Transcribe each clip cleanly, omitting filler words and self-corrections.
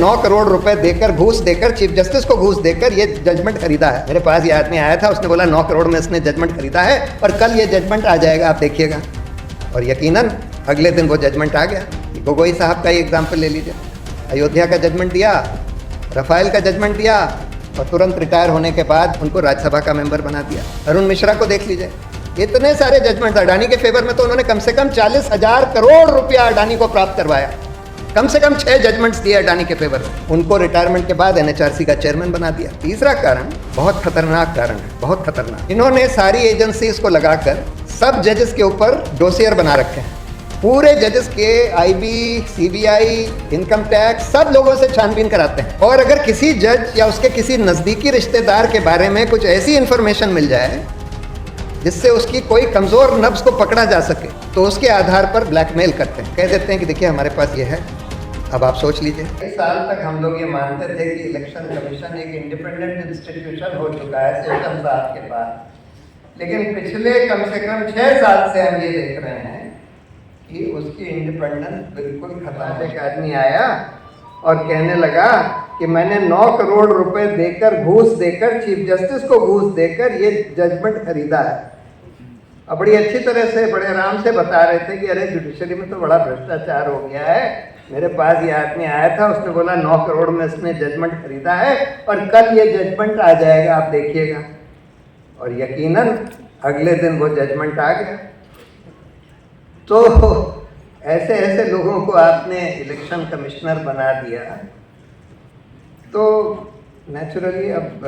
9 करोड़ रुपए देकर, घूस देकर, चीफ जस्टिस को घूस देकर ये जजमेंट खरीदा है। मेरे पास ये आदमी आया था, उसने बोला 9 करोड़ में इसने जजमेंट खरीदा है और कल ये जजमेंट आ जाएगा, आप देखिएगा। और यकीनन अगले दिन वो जजमेंट आ गया। गोगोई साहब का ही एग्जाम्पल ले लीजिए, अयोध्या का जजमेंट दिया, राफेल का जजमेंट दिया और तुरंत रिटायर होने के बाद उनको राज्यसभा का मेंबर बना दिया। अरुण मिश्रा को देख लीजिए, इतने सारे जजमेंट। अडानी के फेवर में तो उन्होंने कम से कम 40,000 करोड़ रुपया अडानी को प्राप्त करवाया। कम से कम 6 जजमेंट्स दिए अडानी के फेवर में। उनको रिटायरमेंट के बाद एनएचआरसी का चेयरमैन बना दिया। तीसरा कारण बहुत खतरनाक कारण है, बहुत खतरनाक। इन्होंने सारी एजेंसीज को लगाकर सब जजेस के ऊपर डोसियर बना रखे हैं। पूरे जजेस के आईबी, सीबीआई, इनकम टैक्स सब लोगों से छानबीन कराते हैं। और अगर किसी जज या उसके किसी नजदीकी रिश्तेदार के बारे में कुछ ऐसी इंफॉर्मेशन मिल जाए जिससे उसकी कोई कमजोर नब्ज को पकड़ा जा सके, तो उसके आधार पर ब्लैकमेल करते हैं। कह देते हैं कि देखिए हमारे पास ये है। अब आप सोच लीजिए, कई साल तक हम लोग ये मानते थे कि इलेक्शन कमीशन एक इंडिपेंडेंट इंस्टीट्यूशन हो चुका है सिस्टम साहब के पास, लेकिन पिछले कम से कम 6 साल से हम ये देख रहे हैं कि उसकी इंडिपेंडेंस बिल्कुल खत्म। एक आदमी आया और कहने लगा कि मैंने 9 करोड़ रुपए देकर, घूस देकर, चीफ जस्टिस को घूस देकर ये जजमेंट खरीदा है। अब बड़ी अच्छी तरह से, बड़े आराम से बता रहे थे कि अरे जुडिशरी में तो बड़ा भ्रष्टाचार हो गया है। मेरे पास ये आदमी आया था, उसने बोला 9 करोड़ में इसने जजमेंट खरीदा है और कल ये जजमेंट आ जाएगा, आप देखिएगा। और यकीनन अगले दिन वो जजमेंट आ गया। तो ऐसे ऐसे लोगों को आपने इलेक्शन कमिश्नर बना दिया, तो नेचुरली अब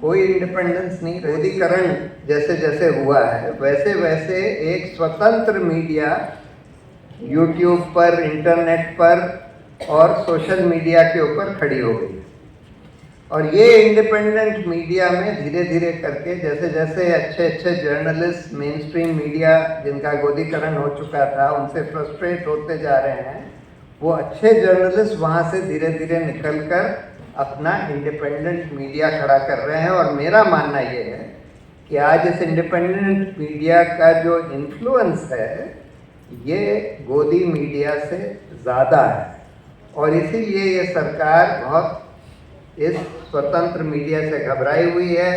कोई इंडिपेंडेंस नहीं। मोदीकरण जैसे जैसे हुआ है वैसे वैसे एक स्वतंत्र मीडिया यूट्यूब पर, इंटरनेट पर और सोशल मीडिया के ऊपर खड़ी हो गई। और ये इंडिपेंडेंट मीडिया में धीरे धीरे करके, जैसे जैसे अच्छे अच्छे जर्नलिस्ट मेन स्ट्रीम मीडिया जिनका गोदीकरण हो चुका था उनसे फ्रस्ट्रेट होते जा रहे हैं, वो अच्छे जर्नलिस्ट वहाँ से धीरे धीरे निकल कर अपना इंडिपेंडेंट मीडिया खड़ा कर रहे हैं। और मेरा मानना ये है कि आज इस इंडिपेंडेंट मीडिया का जो इन्फ्लुएंस है ये गोदी मीडिया से ज़्यादा है। और इसीलिए ये सरकार बहुत इस स्वतंत्र मीडिया से घबराई हुई है।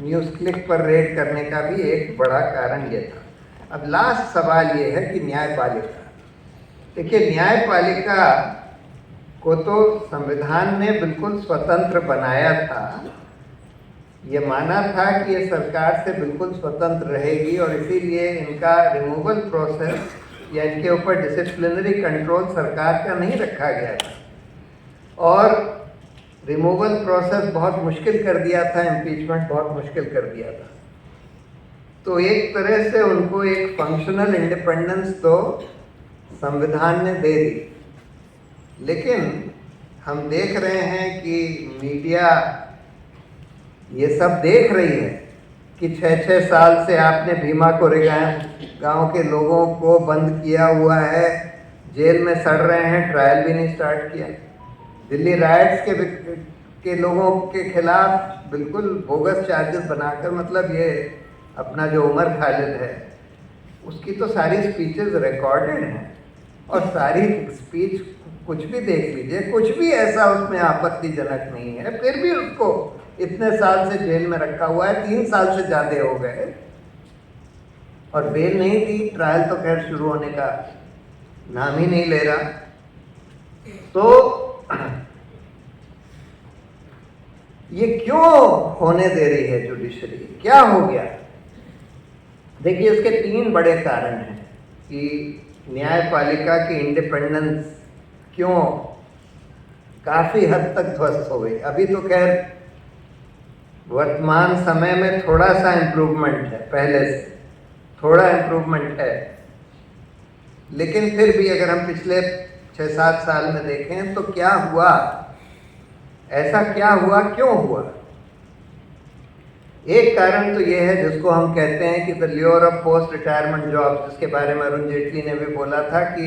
न्यूज़ क्लिक पर रेड करने का भी एक बड़ा कारण ये था। अब लास्ट सवाल ये है कि न्यायपालिका। देखिए, न्यायपालिका को तो संविधान ने बिल्कुल स्वतंत्र बनाया था। ये माना था कि ये सरकार से बिल्कुल स्वतंत्र रहेगी और इसीलिए इनका रिमूवल प्रोसेस या इनके ऊपर डिसिप्लिनरी कंट्रोल सरकार का नहीं रखा गया था। और रिमूवल प्रोसेस बहुत मुश्किल कर दिया था, इम्पीचमेंट बहुत मुश्किल कर दिया था। तो एक तरह से उनको एक फंक्शनल इंडिपेंडेंस तो संविधान ने दे दी। लेकिन हम देख रहे हैं कि मीडिया ये सब देख रही है कि 6-6 साल से आपने भीमा कोरेगांव गांव के लोगों को बंद किया हुआ है, जेल में सड़ रहे हैं, ट्रायल भी नहीं स्टार्ट किया। दिल्ली राइट्स के लोगों के खिलाफ बिल्कुल बोगस चार्जेस बनाकर, मतलब ये अपना जो उमर खालिद है उसकी तो सारी स्पीचेस रिकॉर्डेड हैं और सारी स्पीच कुछ भी देख लीजिए, कुछ भी ऐसा उसमें आपत्तिजनक नहीं है। फिर भी उसको इतने साल से जेल में रखा हुआ है, 3 साल से ज़्यादा हो गए और बेल नहीं दी। ट्रायल तो खैर शुरू होने का नाम ही नहीं ले रहा। तो ये क्यों होने दे रही है जुडिशरी? क्या हो गया? देखिए, इसके 3 बड़े कारण हैं कि न्यायपालिका की इंडिपेंडेंस क्यों काफ़ी हद तक ध्वस्त हो गई। अभी तो खैर वर्तमान समय में थोड़ा सा इम्प्रूवमेंट है, पहले से थोड़ा इम्प्रूवमेंट है, लेकिन फिर भी अगर हम पिछले 6-7 साल में देखें तो क्या हुआ, ऐसा क्या हुआ, क्यों हुआ? एक कारण तो ये है जिसको हम कहते हैं कि the lure of post retirement jobs, जिसके बारे में अरुण जेटली ने भी बोला था कि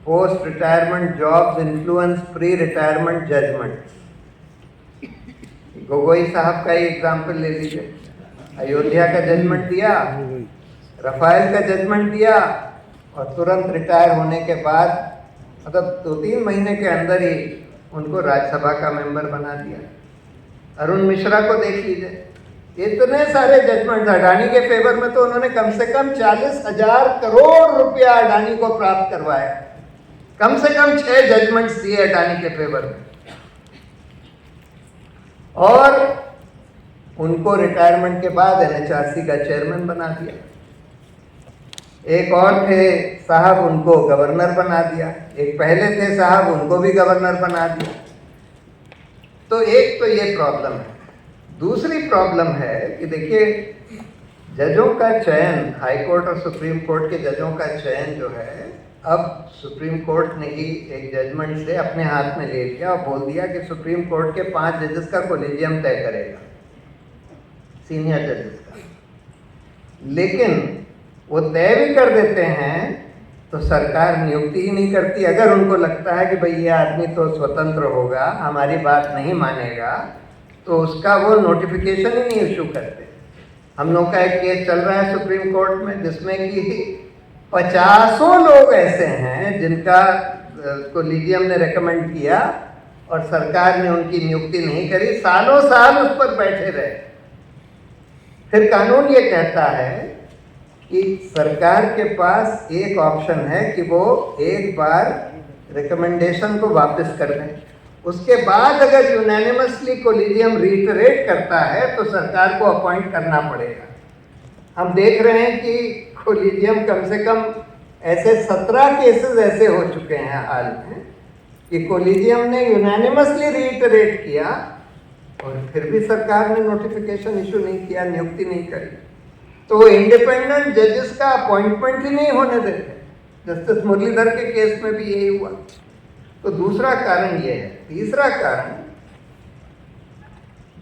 post retirement jobs influence pre retirement judgement. Gogoi साहब का ही एग्जाम्पल ले लीजिए, अयोध्या का जजमेंट दिया, राफेल का जजमेंट दिया और तुरंत रिटायर होने के बाद मतलब 2-3 महीने के अंदर ही उनको राज्यसभा का मेंबर बना दिया। अरुण मिश्रा को देख लीजिए, इतने सारे जजमेंट अडानी के फेवर में, तो उन्होंने कम से कम 40,000 करोड़ रुपया अडानी को प्राप्त करवाया। कम से कम 6 जजमेंट्स दिए अडानी के फेवर में, और उनको रिटायरमेंट के बाद एनएचआरसी का चेयरमैन बना दिया। एक और थे साहब, उनको गवर्नर बना दिया। एक पहले थे साहब, उनको भी गवर्नर बना दिया। तो एक तो ये प्रॉब्लम है। दूसरी प्रॉब्लम है कि देखिए, जजों का चयन, हाई कोर्ट और सुप्रीम कोर्ट के जजों का चयन जो है, अब सुप्रीम कोर्ट ने ही एक जजमेंट से अपने हाथ में ले लिया और बोल दिया कि सुप्रीम कोर्ट के 5 जजेस का कोलिजियम तय करेगा, सीनियर जजेस का। लेकिन वो तय भी कर देते हैं तो सरकार नियुक्ति ही नहीं करती। अगर उनको लगता है कि भाई ये आदमी तो स्वतंत्र होगा, हमारी बात नहीं मानेगा, तो उसका वो नोटिफिकेशन ही नहीं इशू करते। हम लोग का एक केस चल रहा है सुप्रीम कोर्ट में, जिसमें कि 50 लोग ऐसे हैं जिनका कोलिजियम ने रेकमेंड किया और सरकार ने उनकी नियुक्ति नहीं करी, सालों साल उस पर बैठे रहे। फिर कानून ये कहता है कि सरकार के पास एक ऑप्शन है कि वो एक बार रिकमेंडेशन को वापस कर दें, उसके बाद अगर यूनानिमसली कोलिजियम रीटरेट करता है तो सरकार को अपॉइंट करना पड़ेगा। हम देख रहे हैं कि कोलिजियम कम से कम ऐसे 17 केसेस ऐसे हो चुके हैं हाल में कि कोलिजियम ने यूनानिमसली रीटरेट किया और फिर भी सरकार ने नोटिफिकेशन इशू नहीं किया, नियुक्ति नहीं करी। तो इंडिपेंडेंट जजेस का अपॉइंटमेंट ही नहीं होने देते। जस्टिस मुरलीधर के केस में भी यही हुआ। तो दूसरा कारण ये है। तीसरा कारण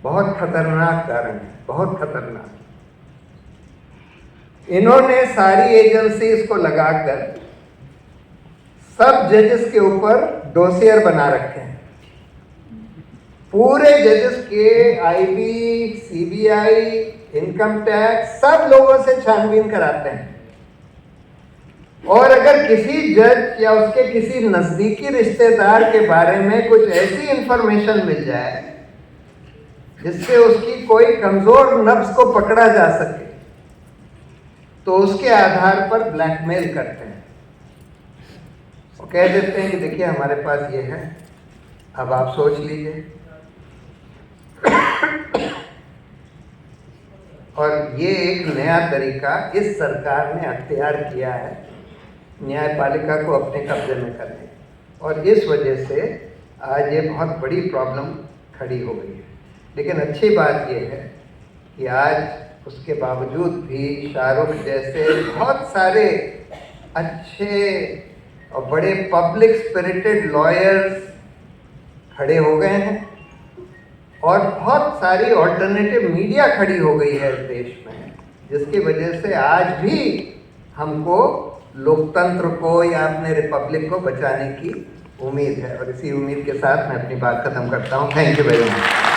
बहुत खतरनाक कारण है, बहुत खतरनाक। इन्होंने सारी एजेंसीज को लगाकर सब जजेस के ऊपर डोसियर बना रखे हैं। पूरे जजेस के आईबी, सीबीआई, इनकम टैक्स, सब लोगों से छानबीन कराते हैं। और अगर किसी जज या उसके किसी नजदीकी रिश्तेदार के बारे में कुछ ऐसी इंफॉर्मेशन मिल जाए जिससे उसकी कोई कमजोर नब्ज को पकड़ा जा सके, तो उसके आधार पर ब्लैकमेल करते हैं। वो कह देते हैं कि देखिए हमारे पास ये है, अब आप सोच लीजिए। और ये एक नया तरीका इस सरकार ने अख्तियार किया है न्यायपालिका को अपने कब्जे में करने, और इस वजह से आज ये बहुत बड़ी प्रॉब्लम खड़ी हो गई है। लेकिन अच्छी बात ये है कि आज उसके बावजूद भी शाहरुख जैसे बहुत सारे अच्छे और बड़े पब्लिक स्पिरिटेड लॉयर्स खड़े हो गए हैं, और बहुत सारी ऑल्टरनेटिव मीडिया खड़ी हो गई है इस देश में, जिसकी वजह से आज भी हमको लोकतंत्र को या अपने रिपब्लिक को बचाने की उम्मीद है। और इसी उम्मीद के साथ मैं अपनी बात खत्म करता हूँ। Thank you very much.